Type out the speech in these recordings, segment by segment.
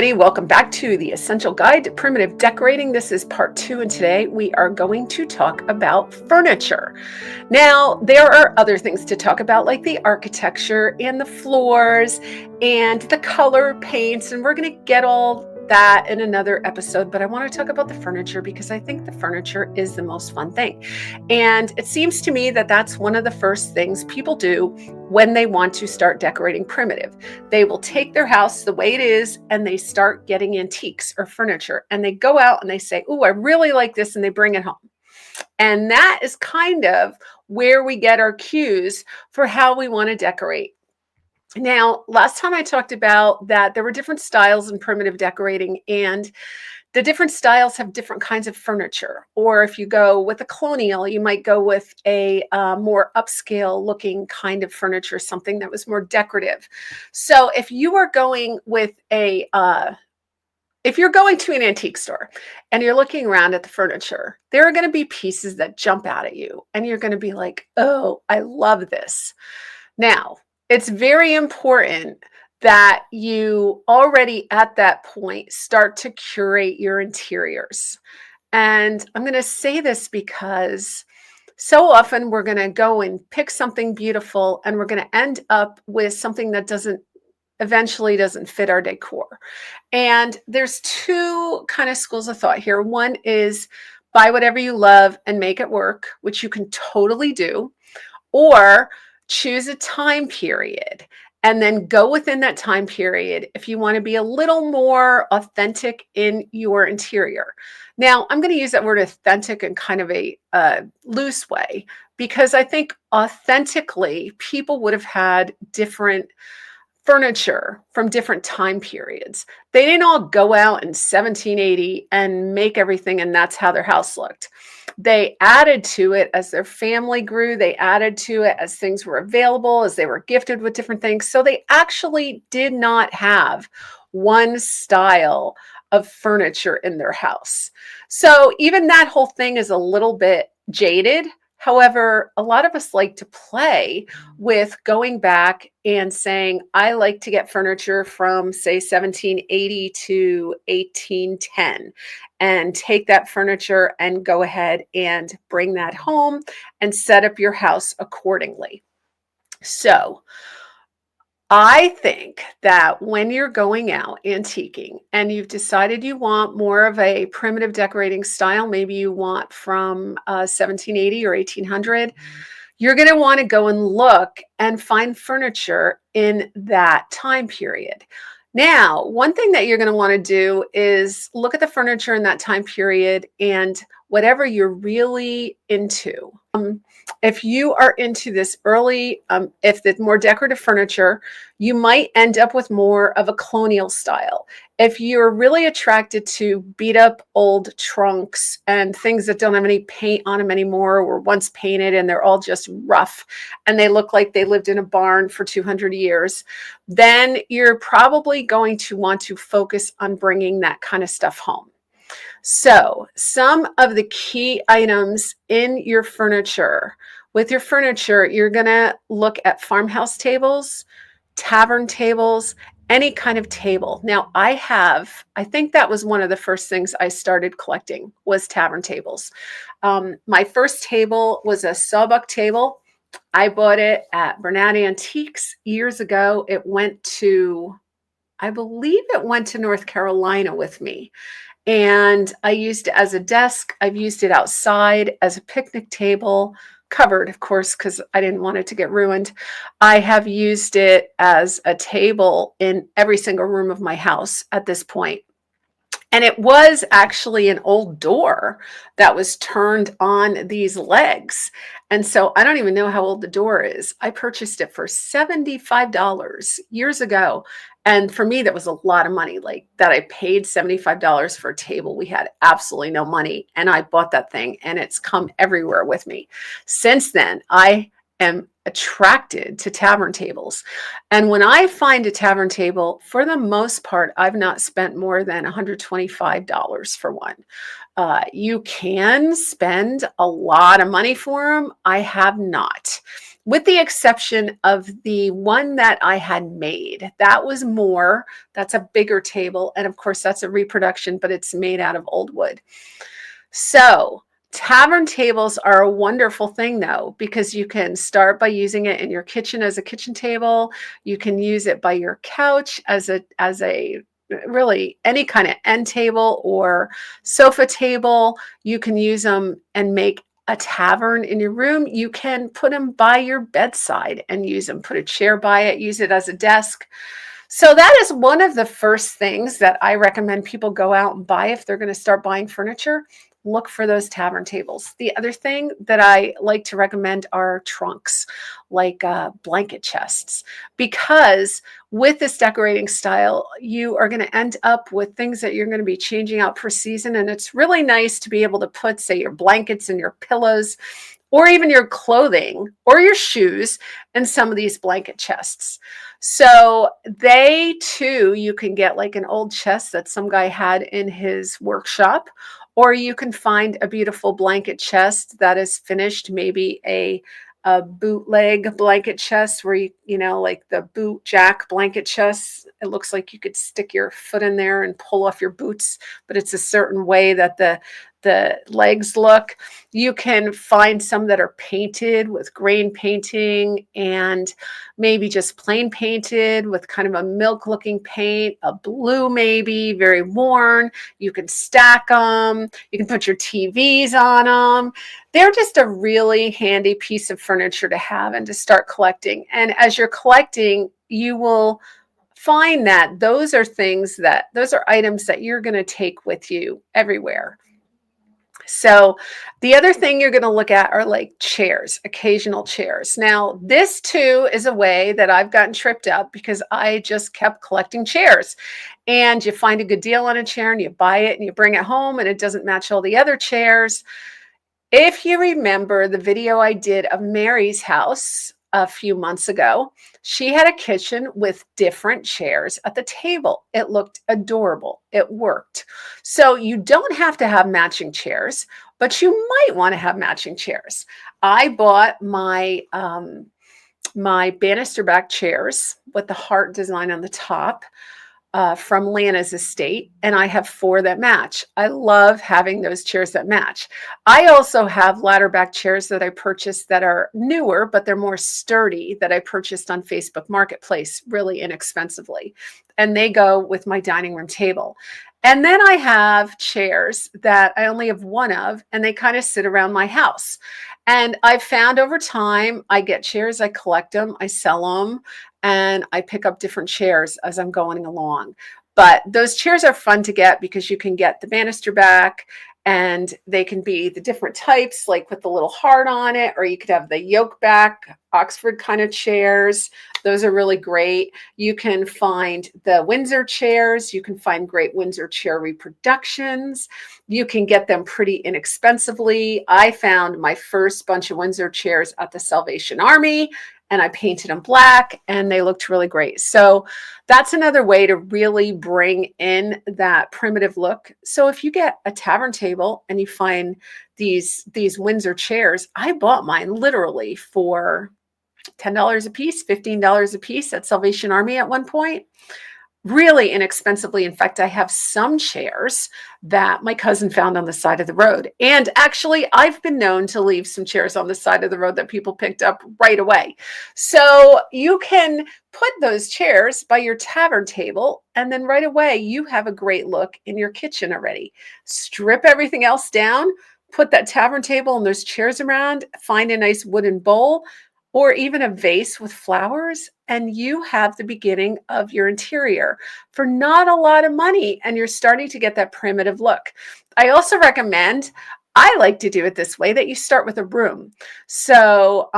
everybody, welcome back to the Essential Guide to Primitive Decorating. This is part 2, and today we are going to talk about furniture. Now, there are other things to talk about, like the architecture and the floors and the color paints, and we're going to get all that in another episode, but I want to talk about the furniture because I think the furniture is the most fun thing. And it seems to me that that's one of the first things people do when they want to start decorating primitive. They will take their house the way it is and they start getting antiques or furniture, and they go out and they say, "Oh, I really like this," and they bring it home. And that is kind of where we get our cues for how we want to decorate. Now, last time I talked about that there were different styles in primitive decorating, and the different styles have different kinds of furniture. Or if you go with a colonial, you might go with a more upscale looking kind of furniture, something that was more decorative. So if you are going with if you're going to an antique store and you're looking around at the furniture, there are going to be pieces that jump out at you and you're going to be like, "Oh, I love this." Now, it's very important that you already at that point start to curate your interiors. And I'm going to say this because so often we're going to go and pick something beautiful and we're going to end up with something that eventually doesn't fit our decor. And there's two kind of schools of thought here. One is buy whatever you love and make it work, which you can totally do, or choose a time period and then go within that time period if you want to be a little more authentic in your interior. Now, I'm going to use that word authentic in kind of a loose way because I think authentically people would have had different furniture from different time periods. They didn't all go out in 1780 and make everything and that's how their house looked. They added to it as their family grew. They added to it as things were available, as they were gifted with different things. So they actually did not have one style of furniture in their house. So even that whole thing is a little bit jaded. However, a lot of us like to play with going back and saying, "I like to get furniture from, say, 1780 to 1810 and take that furniture and go ahead and bring that home and set up your house accordingly." So I think that when you're going out antiquing and you've decided you want more of a primitive decorating style, maybe you want from 1780 or 1800, you're going to want to go and look and find furniture in that time period. Now, one thing that you're going to want to do is look at the furniture in that time period and whatever you're really into. If you are into this early, if it's more decorative furniture, you might end up with more of a colonial style. If you're really attracted to beat up old trunks and things that don't have any paint on them anymore, or were once painted and they're all just rough and they look like they lived in a barn for 200 years, then you're probably going to want to focus on bringing that kind of stuff home. So some of the key items in your furniture, with your furniture, you're going to look at farmhouse tables, tavern tables, any kind of table. Now I think that was one of the first things I started collecting was tavern tables. My first table was a sawbuck table. I bought it at Bernat Antiques years ago. I believe it went to North Carolina with me. And I used it as a desk. I've used it outside as a picnic table, covered, of course, because I didn't want it to get ruined. I have used it as a table in every single room of my house at this point. And it was actually an old door that was turned on these legs. And so I don't even know how old the door is. I purchased it for $75 years ago. And for me, that was a lot of money. Like that, I paid $75 for a table. We had absolutely no money. And I bought that thing and it's come everywhere with me. Since then, I am attracted to tavern tables. And when I find a tavern table, for the most part, I've not spent more than $125 for one. You can spend a lot of money for them. I have not. with the exception of the one that I had made. That was more, that's a bigger table. And of course, that's a reproduction, but it's made out of old wood. So, tavern tables are a wonderful thing though, because you can start by using it in your kitchen as a kitchen table. You can use it by your couch as a really any kind of end table or sofa table. You can use them and make a tavern in your room. You can put them by your bedside and use them, put a chair by it, use it as a desk. So that is one of the first things that I recommend people go out and buy if they're going to start buying furniture. Look for those tavern tables. The other thing that I like to recommend are trunks, like blanket chests, because with this decorating style, you are going to end up with things that you're going to be changing out per season. And it's really nice to be able to put, say, your blankets and your pillows, or even your clothing or your shoes in some of these blanket chests. So they too, you can get like an old chest that some guy had in his workshop, or you can find a beautiful blanket chest that is finished, maybe a bootleg blanket chest where you know, like the boot jack blanket chest. It looks like you could stick your foot in there and pull off your boots, but it's a certain way that the legs look. You can find some that are painted with grain painting and maybe just plain painted with kind of a milk looking paint, a blue maybe, very worn. You can stack them. You can put your TVs on them. They're just a really handy piece of furniture to have and to start collecting. And as you're collecting, you will find that those are items that you're going to take with you everywhere. So the other thing you're going to look at are like chairs, occasional chairs. Now, this too is a way that I've gotten tripped up because I just kept collecting chairs. And you find a good deal on a chair and you buy it and you bring it home and it doesn't match all the other chairs. If you remember the video I did of Mary's house a few months ago, she had a kitchen with different chairs at the table. It looked adorable. It worked. So you don't have to have matching chairs, but you might want to have matching chairs. I bought my banister back chairs with the heart design on the top from Lana's estate, and I have 4 that match. I love having those chairs that match. I also have ladder back chairs that I purchased that are newer, but they're more sturdy, that I purchased on Facebook Marketplace really inexpensively. And they go with my dining room table. And then I have chairs that I only have one of, and they kind of sit around my house. And I've found over time, I get chairs, I collect them, I sell them, and I pick up different chairs as I'm going along. But those chairs are fun to get because you can get the banister back and they can be the different types, like with the little heart on it, or you could have the yoke back, Oxford kind of chairs. Those are really great. You can find the Windsor chairs. You can find great Windsor chair reproductions. You can get them pretty inexpensively. I found my first bunch of Windsor chairs at the Salvation Army, and I painted them black and they looked really great. So that's another way to really bring in that primitive look. So if you get a tavern table and you find these Windsor chairs, I bought mine literally for $10 a piece, $15 a piece at Salvation Army at one point. Really inexpensively. In fact, I have some chairs that my cousin found on the side of the road. And actually, I've been known to leave some chairs on the side of the road that people picked up right away. So you can put those chairs by your tavern table, and then right away, you have a great look in your kitchen already. Strip everything else down, put that tavern table and those chairs around, find a nice wooden bowl, or even a vase with flowers, and you have the beginning of your interior for not a lot of money, and you're starting to get that primitive look. I also recommend, I like to do it this way, that you start with a room. So,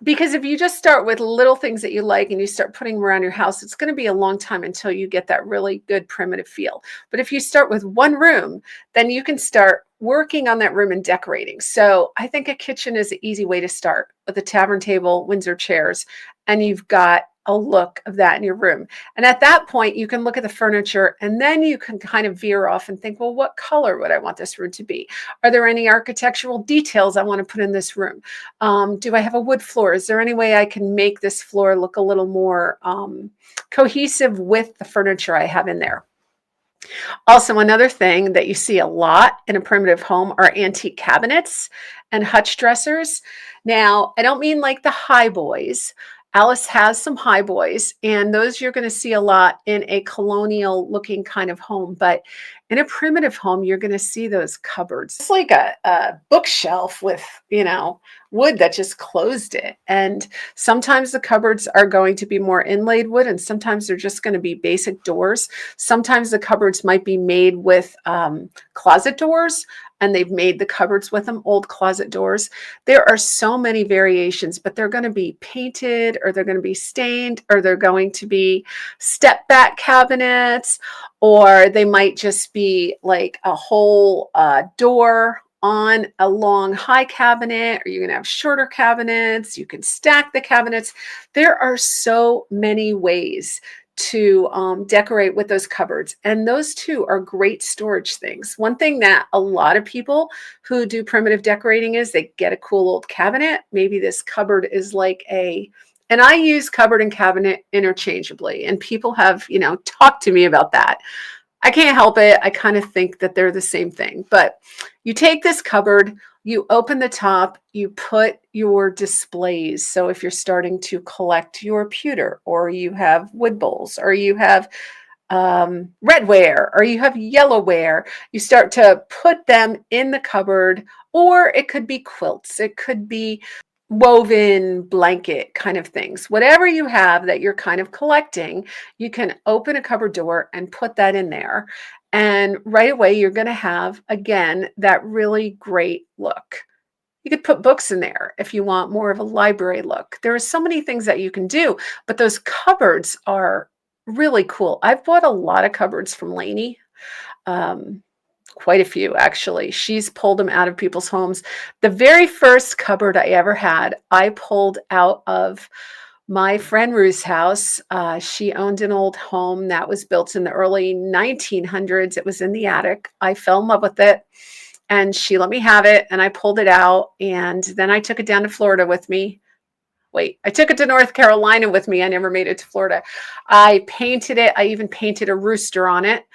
because if you just start with little things that you like and you start putting them around your house, it's going to be a long time until you get that really good primitive feel. But if you start with one room, then you can start working on that room and decorating. So I think a kitchen is an easy way to start with a tavern table, Windsor chairs, and you've got a look of that in your room. And at that point, you can look at the furniture and then you can kind of veer off and think, well, what color would I want this room to be? Are there any architectural details I want to put in this room? Do I have a wood floor? Is there any way I can make this floor look a little more cohesive with the furniture I have in there? Also, another thing that you see a lot in a primitive home are antique cabinets and hutch dressers. Now, I don't mean like the high boys. Alice has some high boys, and those you're going to see a lot in a colonial looking kind of home. But in a primitive home, you're going to see those cupboards. It's like a bookshelf with, wood that just closed it. And sometimes the cupboards are going to be more inlaid wood, and sometimes they're just going to be basic doors. Sometimes the cupboards might be made with closet doors, and they've made the cupboards with them, old closet doors. There are so many variations, but they're going to be painted, or they're going to be stained, or they're going to be step back cabinets, or they might just be like a whole door on a long high cabinet, or you're going to have shorter cabinets. You can stack the cabinets. There are so many ways to decorate with those cupboards. And those too are great storage things. One thing that a lot of people who do primitive decorating is they get a cool old cabinet. Maybe this cupboard is like and I use cupboard and cabinet interchangeably. And people have, talked to me about that. I can't help it. I kind of think that they're the same thing. But you take this cupboard, you open the top, you put your displays. So if you're starting to collect your pewter, or you have wood bowls, or you have redware, or you have yellowware, you start to put them in the cupboard. Or it could be quilts. It could be woven blanket kind of things. Whatever you have that you're kind of collecting, you can open a cupboard door and put that in there. And right away, you're going to have, again, that really great look. You could put books in there if you want more of a library look. There are so many things that you can do, but those cupboards are really cool. I've bought a lot of cupboards from Lainey. Quite a few, actually. She's pulled them out of people's homes. The very first cupboard I ever had, I pulled out of my friend Ruth's house. She owned an old home that was built in the early 1900s. It was in the attic. I fell in love with it, and she let me have it, and I pulled it out, and then I took it down to Florida with me. Wait, I took it to North Carolina with me. I never made it to Florida. I painted it. I even painted a rooster on it.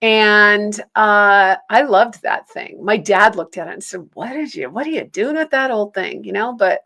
And I loved that thing. My dad looked at it and said, what are you doing with that old thing? But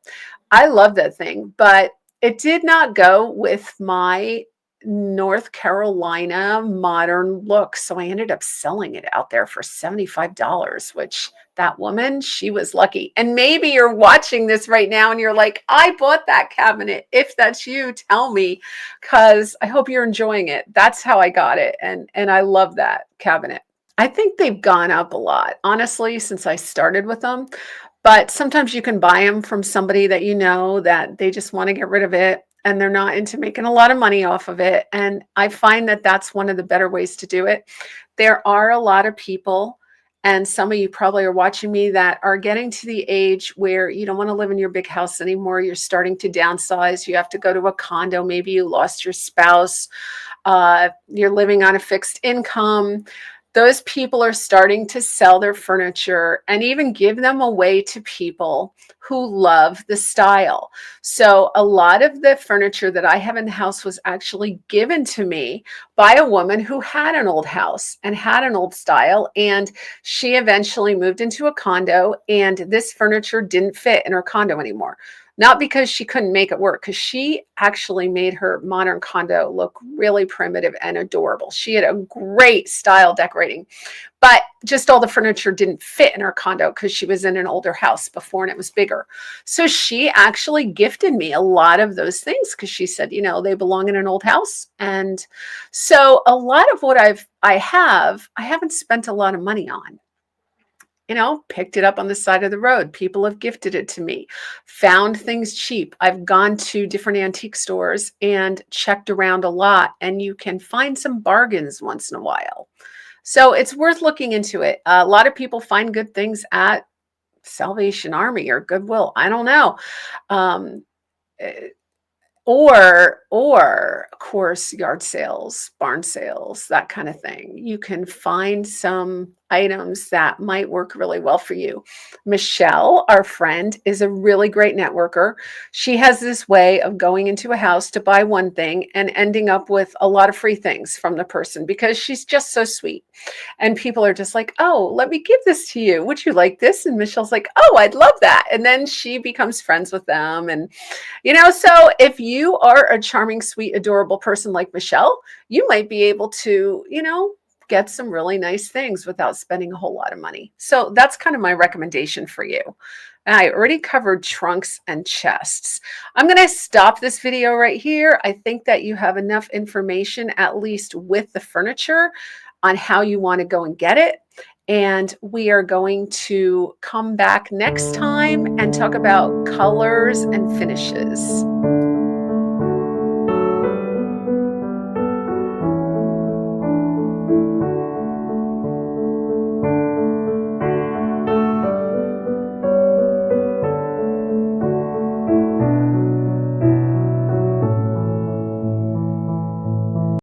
I love that thing. But it did not go with my North Carolina modern look. So I ended up selling it out there for $75, which that woman, she was lucky. And maybe you're watching this right now and you're like, I bought that cabinet. If that's you, tell me, because I hope you're enjoying it. That's how I got it. And I love that cabinet. I think they've gone up a lot, honestly, since I started with them. But sometimes you can buy them from somebody that that they just want to get rid of it, and they're not into making a lot of money off of it. And I find that that's one of the better ways to do it. There are a lot of people, and some of you probably are watching me, that are getting to the age where you don't want to live in your big house anymore. You're starting to downsize. You have to go to a condo. Maybe you lost your spouse. You're living on a fixed income. Those people are starting to sell their furniture and even give them away to people who love the style. So a lot of the furniture that I have in the house was actually given to me by a woman who had an old house and had an old style. And she eventually moved into a condo, and this furniture didn't fit in her condo anymore. Not because she couldn't make it work, because she actually made her modern condo look really primitive and adorable. She had a great style decorating, but just all the furniture didn't fit in her condo because she was in an older house before and it was bigger. So she actually gifted me a lot of those things because she said, they belong in an old house. And so a lot of what I haven't spent a lot of money on. Picked it up on the side of the road. People have gifted it to me, found things cheap. I've gone to different antique stores and checked around a lot, and you can find some bargains once in a while. So it's worth looking into it. A lot of people find good things at Salvation Army or Goodwill. I don't know. Or of course, yard sales, barn sales, that kind of thing. You can find some items that might work really well for you. Michelle, our friend, is a really great networker. She has this way of going into a house to buy one thing and ending up with a lot of free things from the person because she's just so sweet. And people are just like, oh, let me give this to you. Would you like this? And Michelle's like, oh, I'd love that. And then she becomes friends with them. And so if you are a charming, sweet, adorable person like Michelle, you might be able to, get some really nice things without spending a whole lot of money. So that's kind of my recommendation for you. I already covered trunks and chests. I'm going to stop this video right here. I think that you have enough information, at least with the furniture, on how you want to go and get it. And we are going to come back next time and talk about colors and finishes.